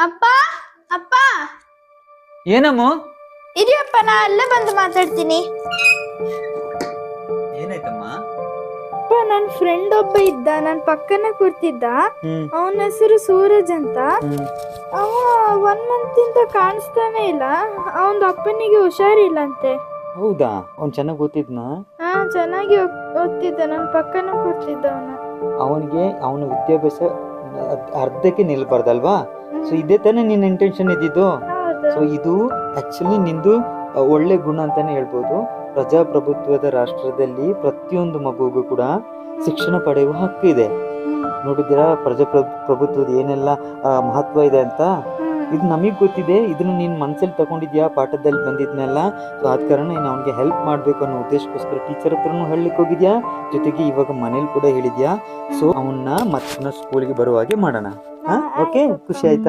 ಅಪ್ಪ ಅಪ್ಪ ಏನಮ್ಮ? ಇರಿಯಪ್ಪ, ನಾ ಅಲ್ಲೇ ಬಂದು ಮಾತಾಡ್ತೀನಿ. ಏನಾಯ್ತಮ್ಮ? ಅಪ್ಪ, ನನ್ ಫ್ರೆಂಡ್ ಒಬ್ಬ ಇದ್ದ, ನನ್ ಪಕ್ಕನ ಕೂರ್ತಿದ್ದ. ಅವನ ಹೆಸರು ಸೂರಜ್ ಅಂತ. ಅವ 1 ಮಂತ್ ಇಂದ ಕಾಣಿಸ್ತಾನೆ ಇಲ್ಲ. ಅವನ ಅಪ್ಪನಿಗೆ ಹುಷಾರಿಲ್ಲಂತೆ. ಹೌದಾ? ಅವ್ನು ಚೆನ್ನಾಗಿ ಓದ್ತಿದ್ನಾ? ಹಾ, ಚೆನ್ನಾಗಿ ಓದ್ತಿದ್ದ. ನನ್ ಪಕ್ಕನ ಕೂರ್ತಿದ್ದ ಅವನ. ಅವನಿಗೆ ಅವನ ವಿದ್ಯಾಭ್ಯಾಸ ಅರ್ಧಕ್ಕೆ ನಿಲ್ಬಾರ್ದಲ್ವಾ? ಸೊ ಇದೇ ತಾನೇ ನಿನ್ನ ಇಂಟೆನ್ಷನ್ ಇದ್ದಿದ್ದು. ಸೊ ಇದು ಆಕ್ಚುಲಿ ನಿಂದು ಒಳ್ಳೆ ಗುಣ ಅಂತಾನೆ ಹೇಳ್ಬೋದು. ಪ್ರಜಾಪ್ರಭುತ್ವದ ರಾಷ್ಟ್ರದಲ್ಲಿ ಪ್ರತಿಯೊಂದು ಮಗುಗೂ ಕೂಡ ಶಿಕ್ಷಣ ಪಡೆಯುವ ಹಕ್ಕು ಇದೆ. ನೋಡಿದ್ದೀರಾ ಪ್ರಜಾಪ್ರಭುತ್ವದ ಏನೆಲ್ಲ ಮಹತ್ವ ಇದೆ ಅಂತ? ಇದು ನಮಗೆ ಗೊತ್ತಿದೆ. ಇದನ್ನು ನೀನು ಮನಸ್ಸಲ್ಲಿ ತಗೊಂಡಿದ್ಯಾ, ಪಾಠದಲ್ಲಿ ಬಂದಿದ್ನೆಲ್ಲ. ಸೊ ಆದ ಕಾರಣ ನೀನು ಅವನಿಗೆ ಹೆಲ್ಪ್ ಮಾಡಬೇಕು ಅನ್ನೋ ಉದ್ದೇಶಕ್ಕೋಸ್ಕರ ಟೀಚರ್ ಹತ್ರನೂ ಹೇಳಲಿಕ್ಕೆ ಹೋಗಿದ್ಯಾ, ಜೊತೆಗೆ ಇವಾಗ ಮನೇಲಿ ಕೂಡ ಹೇಳಿದ್ಯಾ. ಸೊ ಅವನ್ನ ಮತ್ತೆ ಸ್ಕೂಲ್ಗೆ ಬರುವ ಹಾಗೆ ಮಾಡೋಣ. ಓಕೆ, ಖುಷಿ ಆಯ್ತಾ?